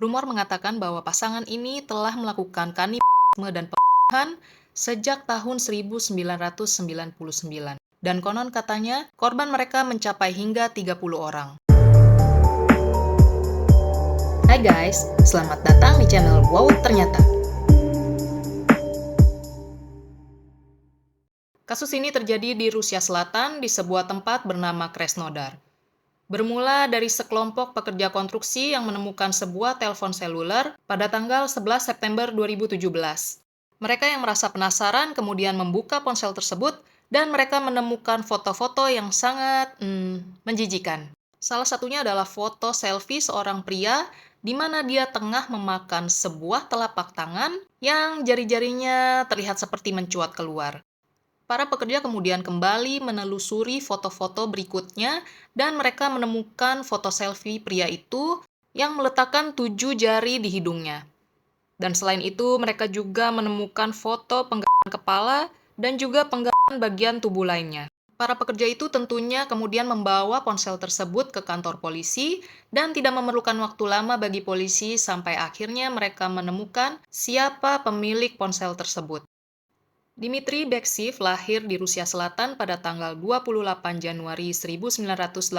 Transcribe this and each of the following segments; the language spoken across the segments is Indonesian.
Rumor mengatakan bahwa pasangan ini telah melakukan kanibalisme dan pembunuhan sejak tahun 1999. Dan konon katanya, korban mereka mencapai hingga 30 orang. Hai guys, selamat datang di channel Wow Ternyata. Kasus ini terjadi di Rusia Selatan di sebuah tempat bernama Krasnodar. Bermula dari sekelompok pekerja konstruksi yang menemukan sebuah telepon seluler pada tanggal 11 September 2017. Mereka yang merasa penasaran kemudian membuka ponsel tersebut dan mereka menemukan foto-foto yang sangat menjijikan. Salah satunya adalah foto selfie seorang pria di mana dia tengah memakan sebuah telapak tangan yang jari-jarinya terlihat seperti mencuat keluar. Para pekerja kemudian kembali menelusuri foto-foto berikutnya dan mereka menemukan foto selfie pria itu yang meletakkan 7 jari di hidungnya. Dan selain itu, mereka juga menemukan foto penggalan kepala dan juga penggalan bagian tubuh lainnya. Para pekerja itu tentunya kemudian membawa ponsel tersebut ke kantor polisi dan tidak memerlukan waktu lama bagi polisi sampai akhirnya mereka menemukan siapa pemilik ponsel tersebut. Dmitri Bekseev lahir di Rusia Selatan pada tanggal 28 Januari 1982,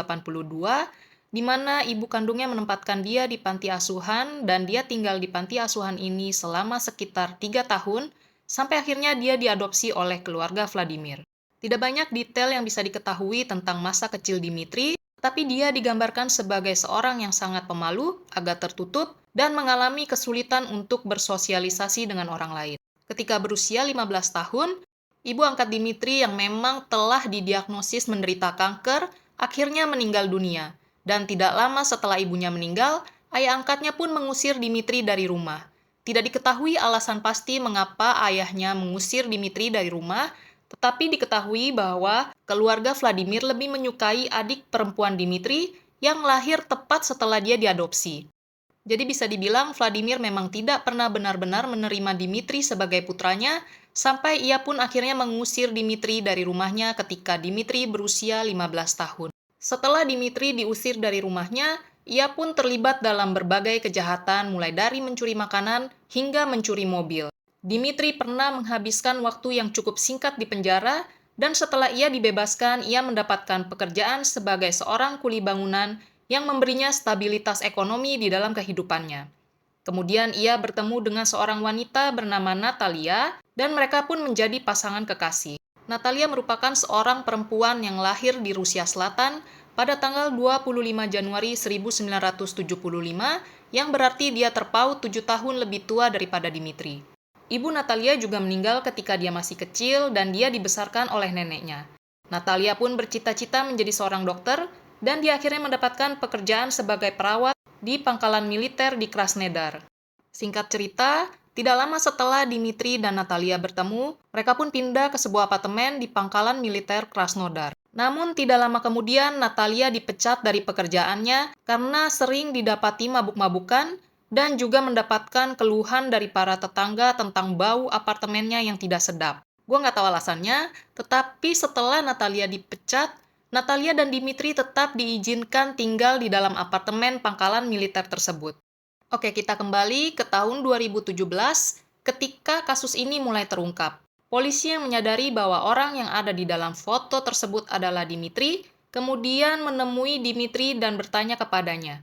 di mana ibu kandungnya menempatkan dia di panti asuhan dan dia tinggal di panti asuhan ini selama sekitar 3 tahun, sampai akhirnya dia diadopsi oleh keluarga Vladimir. Tidak banyak detail yang bisa diketahui tentang masa kecil Dmitri, tapi dia digambarkan sebagai seorang yang sangat pemalu, agak tertutup, dan mengalami kesulitan untuk bersosialisasi dengan orang lain. Ketika berusia 15 tahun, ibu angkat Dmitri yang memang telah didiagnosis menderita kanker, akhirnya meninggal dunia. Dan tidak lama setelah ibunya meninggal, ayah angkatnya pun mengusir Dmitri dari rumah. Tidak diketahui alasan pasti mengapa ayahnya mengusir Dmitri dari rumah, tetapi diketahui bahwa keluarga Vladimir lebih menyukai adik perempuan Dmitri yang lahir tepat setelah dia diadopsi. Jadi bisa dibilang Vladimir memang tidak pernah benar-benar menerima Dmitri sebagai putranya, sampai ia pun akhirnya mengusir Dmitri dari rumahnya ketika Dmitri berusia 15 tahun. Setelah Dmitri diusir dari rumahnya, ia pun terlibat dalam berbagai kejahatan mulai dari mencuri makanan hingga mencuri mobil. Dmitri pernah menghabiskan waktu yang cukup singkat di penjara, dan setelah ia dibebaskan, ia mendapatkan pekerjaan sebagai seorang kuli bangunan yang memberinya stabilitas ekonomi di dalam kehidupannya. Kemudian ia bertemu dengan seorang wanita bernama Natalia, dan mereka pun menjadi pasangan kekasih. Natalia merupakan seorang perempuan yang lahir di Rusia Selatan pada tanggal 25 Januari 1975, yang berarti dia terpaut 7 tahun lebih tua daripada Dmitri. Ibu Natalia juga meninggal ketika dia masih kecil dan dia dibesarkan oleh neneknya. Natalia pun bercita-cita menjadi seorang dokter, dan dia akhirnya mendapatkan pekerjaan sebagai perawat di pangkalan militer di Krasnodar. Singkat cerita, tidak lama setelah Dmitri dan Natalia bertemu, mereka pun pindah ke sebuah apartemen di pangkalan militer Krasnodar. Namun tidak lama kemudian Natalia dipecat dari pekerjaannya karena sering didapati mabuk-mabukan dan juga mendapatkan keluhan dari para tetangga tentang bau apartemennya yang tidak sedap. Gue nggak tahu alasannya, tetapi setelah Natalia dipecat, Natalia dan Dmitri tetap diizinkan tinggal di dalam apartemen pangkalan militer tersebut. Oke, kita kembali ke tahun 2017 ketika kasus ini mulai terungkap. Polisi yang menyadari bahwa orang yang ada di dalam foto tersebut adalah Dmitri, kemudian menemui Dmitri dan bertanya kepadanya.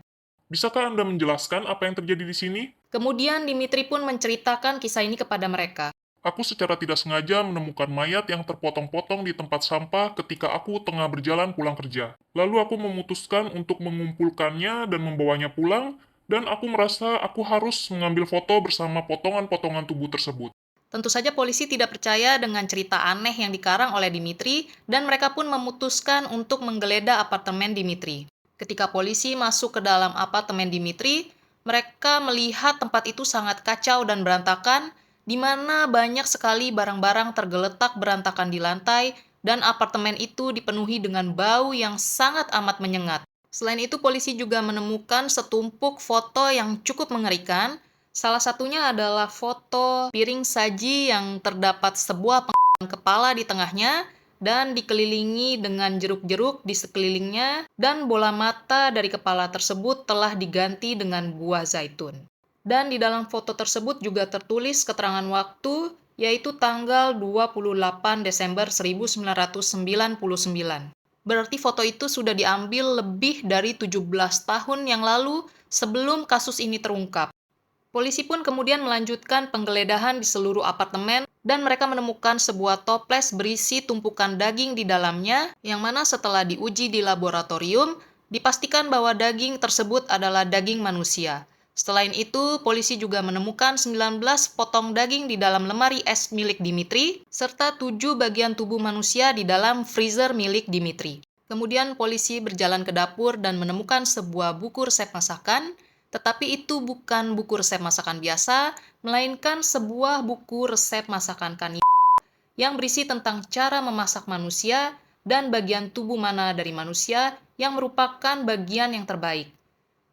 Bisakah Anda menjelaskan apa yang terjadi di sini? Kemudian Dmitri pun menceritakan kisah ini kepada mereka. Aku secara tidak sengaja menemukan mayat yang terpotong-potong di tempat sampah ketika aku tengah berjalan pulang kerja. Lalu aku memutuskan untuk mengumpulkannya dan membawanya pulang, dan aku merasa aku harus mengambil foto bersama potongan-potongan tubuh tersebut. Tentu saja polisi tidak percaya dengan cerita aneh yang dikarang oleh Dmitri, dan mereka pun memutuskan untuk menggeledah apartemen Dmitri. Ketika polisi masuk ke dalam apartemen Dmitri, mereka melihat tempat itu sangat kacau dan berantakan, di mana banyak sekali barang-barang tergeletak berantakan di lantai, dan apartemen itu dipenuhi dengan bau yang sangat amat menyengat. Selain itu, polisi juga menemukan setumpuk foto yang cukup mengerikan. Salah satunya adalah foto piring saji yang terdapat sebuah penggalan kepala di tengahnya, dan dikelilingi dengan jeruk-jeruk di sekelilingnya, dan bola mata dari kepala tersebut telah diganti dengan buah zaitun. Dan di dalam foto tersebut juga tertulis keterangan waktu, yaitu tanggal 28 Desember 1999. Berarti foto itu sudah diambil lebih dari 17 tahun yang lalu sebelum kasus ini terungkap. Polisi pun kemudian melanjutkan penggeledahan di seluruh apartemen dan mereka menemukan sebuah toples berisi tumpukan daging di dalamnya yang mana setelah diuji di laboratorium dipastikan bahwa daging tersebut adalah daging manusia. Selain itu, polisi juga menemukan 19 potong daging di dalam lemari es milik Dimitri serta 7 bagian tubuh manusia di dalam freezer milik Dimitri. Kemudian polisi berjalan ke dapur dan menemukan sebuah buku resep masakan. Tetapi itu bukan buku resep masakan biasa, melainkan sebuah buku resep masakan kanibal yang berisi tentang cara memasak manusia dan bagian tubuh mana dari manusia yang merupakan bagian yang terbaik.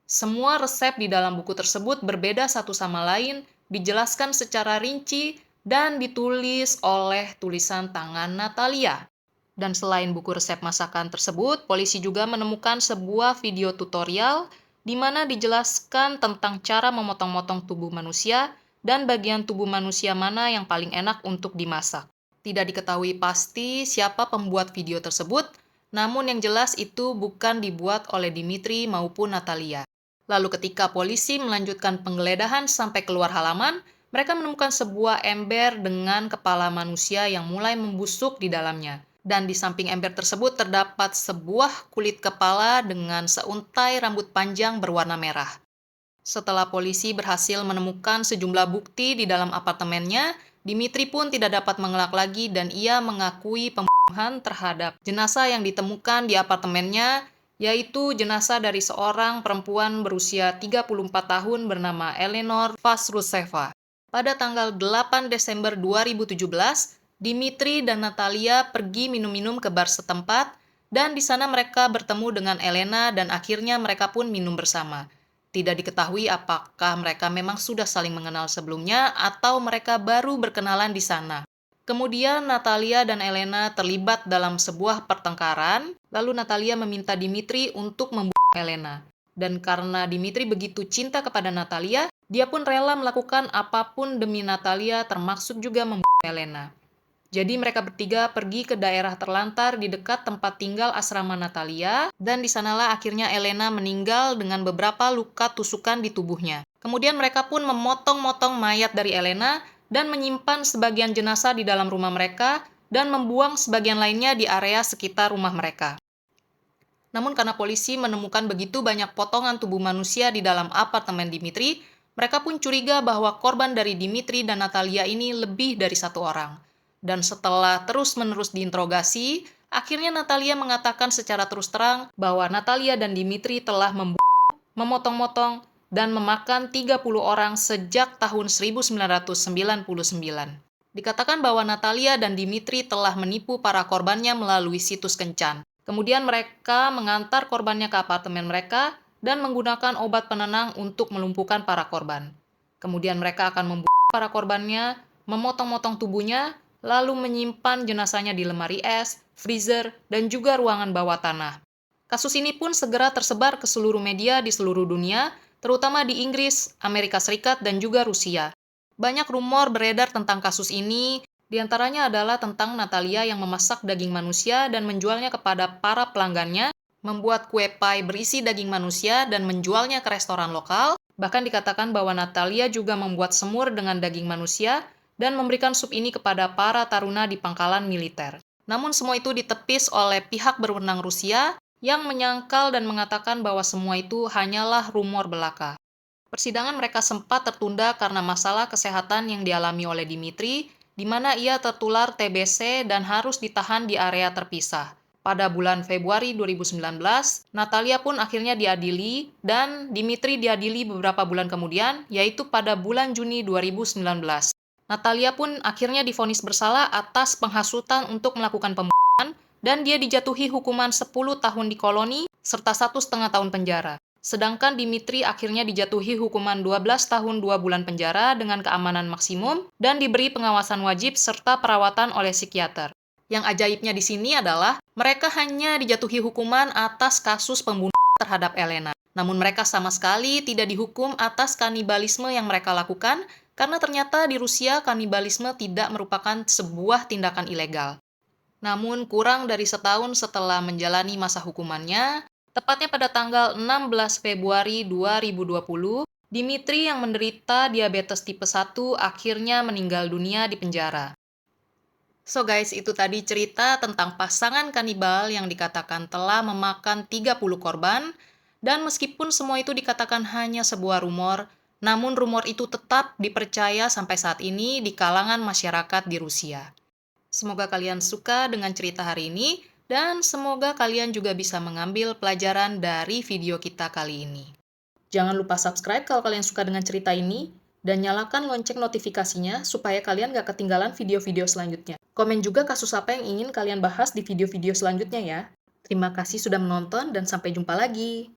Semua resep di dalam buku tersebut berbeda satu sama lain, dijelaskan secara rinci, dan ditulis oleh tulisan tangan Natalia. Dan selain buku resep masakan tersebut, polisi juga menemukan sebuah video tutorial di mana dijelaskan tentang cara memotong-motong tubuh manusia dan bagian tubuh manusia mana yang paling enak untuk dimasak. Tidak diketahui pasti siapa pembuat video tersebut, namun yang jelas itu bukan dibuat oleh Dimitri maupun Natalia. Lalu ketika polisi melanjutkan penggeledahan sampai keluar halaman, mereka menemukan sebuah ember dengan kepala manusia yang mulai membusuk di dalamnya. Dan di samping ember tersebut terdapat sebuah kulit kepala dengan seuntai rambut panjang berwarna merah. Setelah polisi berhasil menemukan sejumlah bukti di dalam apartemennya, Dimitri pun tidak dapat mengelak lagi dan ia mengakui pembunuhan terhadap jenazah yang ditemukan di apartemennya, yaitu jenazah dari seorang perempuan berusia 34 tahun bernama Eleanor Vasruseva. Pada tanggal 8 Desember 2017, Dimitri dan Natalia pergi minum-minum ke bar setempat, dan di sana mereka bertemu dengan Elena dan akhirnya mereka pun minum bersama. Tidak diketahui apakah mereka memang sudah saling mengenal sebelumnya atau mereka baru berkenalan di sana. Kemudian Natalia dan Elena terlibat dalam sebuah pertengkaran, lalu Natalia meminta Dimitri untuk membunuh Elena. Dan karena Dimitri begitu cinta kepada Natalia, dia pun rela melakukan apapun demi Natalia termasuk juga membunuh Elena. Jadi mereka bertiga pergi ke daerah terlantar di dekat tempat tinggal asrama Natalia, dan di sanalah akhirnya Elena meninggal dengan beberapa luka tusukan di tubuhnya. Kemudian mereka pun memotong-motong mayat dari Elena dan menyimpan sebagian jenazah di dalam rumah mereka dan membuang sebagian lainnya di area sekitar rumah mereka. Namun karena polisi menemukan begitu banyak potongan tubuh manusia di dalam apartemen Dimitri, mereka pun curiga bahwa korban dari Dimitri dan Natalia ini lebih dari satu orang. Dan setelah terus-menerus diinterogasi, akhirnya Natalia mengatakan secara terus terang bahwa Natalia dan Dimitri telah memotong-motong, dan memakan 30 orang sejak tahun 1999. Dikatakan bahwa Natalia dan Dimitri telah menipu para korbannya melalui situs kencan. Kemudian mereka mengantar korbannya ke apartemen mereka dan menggunakan obat penenang untuk melumpuhkan para korban. Kemudian mereka akan membunuh para korbannya, memotong-motong tubuhnya, lalu menyimpan jenazahnya di lemari es, freezer, dan juga ruangan bawah tanah. Kasus ini pun segera tersebar ke seluruh media di seluruh dunia, terutama di Inggris, Amerika Serikat, dan juga Rusia. Banyak rumor beredar tentang kasus ini, diantaranya adalah tentang Natalia yang memasak daging manusia dan menjualnya kepada para pelanggannya, membuat kue pie berisi daging manusia dan menjualnya ke restoran lokal. Bahkan dikatakan bahwa Natalia juga membuat semur dengan daging manusia, dan memberikan sup ini kepada para taruna di pangkalan militer. Namun semua itu ditepis oleh pihak berwenang Rusia yang menyangkal dan mengatakan bahwa semua itu hanyalah rumor belaka. Persidangan mereka sempat tertunda karena masalah kesehatan yang dialami oleh Dimitri, di mana ia tertular TBC dan harus ditahan di area terpisah. Pada bulan Februari 2019, Natalia pun akhirnya diadili dan Dimitri diadili beberapa bulan kemudian, yaitu pada bulan Juni 2019. Natalia pun akhirnya divonis bersalah atas penghasutan untuk melakukan pembunuhan dan dia dijatuhi hukuman 10 tahun di koloni serta 1,5 tahun penjara. Sedangkan Dimitri akhirnya dijatuhi hukuman 12 tahun 2 bulan penjara dengan keamanan maksimum dan diberi pengawasan wajib serta perawatan oleh psikiater. Yang ajaibnya di sini adalah mereka hanya dijatuhi hukuman atas kasus pembunuhan terhadap Elena. Namun mereka sama sekali tidak dihukum atas kanibalisme yang mereka lakukan, karena ternyata di Rusia kanibalisme tidak merupakan sebuah tindakan ilegal. Namun kurang dari setahun setelah menjalani masa hukumannya, tepatnya pada tanggal 16 Februari 2020, Dimitri yang menderita diabetes tipe 1 akhirnya meninggal dunia di penjara. So guys, itu tadi cerita tentang pasangan kanibal yang dikatakan telah memakan 30 korban, dan meskipun semua itu dikatakan hanya sebuah rumor, namun rumor itu tetap dipercaya sampai saat ini di kalangan masyarakat di Rusia. Semoga kalian suka dengan cerita hari ini, dan semoga kalian juga bisa mengambil pelajaran dari video kita kali ini. Jangan lupa subscribe kalau kalian suka dengan cerita ini, dan nyalakan lonceng notifikasinya supaya kalian gak ketinggalan video-video selanjutnya. Komen juga kasus apa yang ingin kalian bahas di video-video selanjutnya ya. Terima kasih sudah menonton dan sampai jumpa lagi.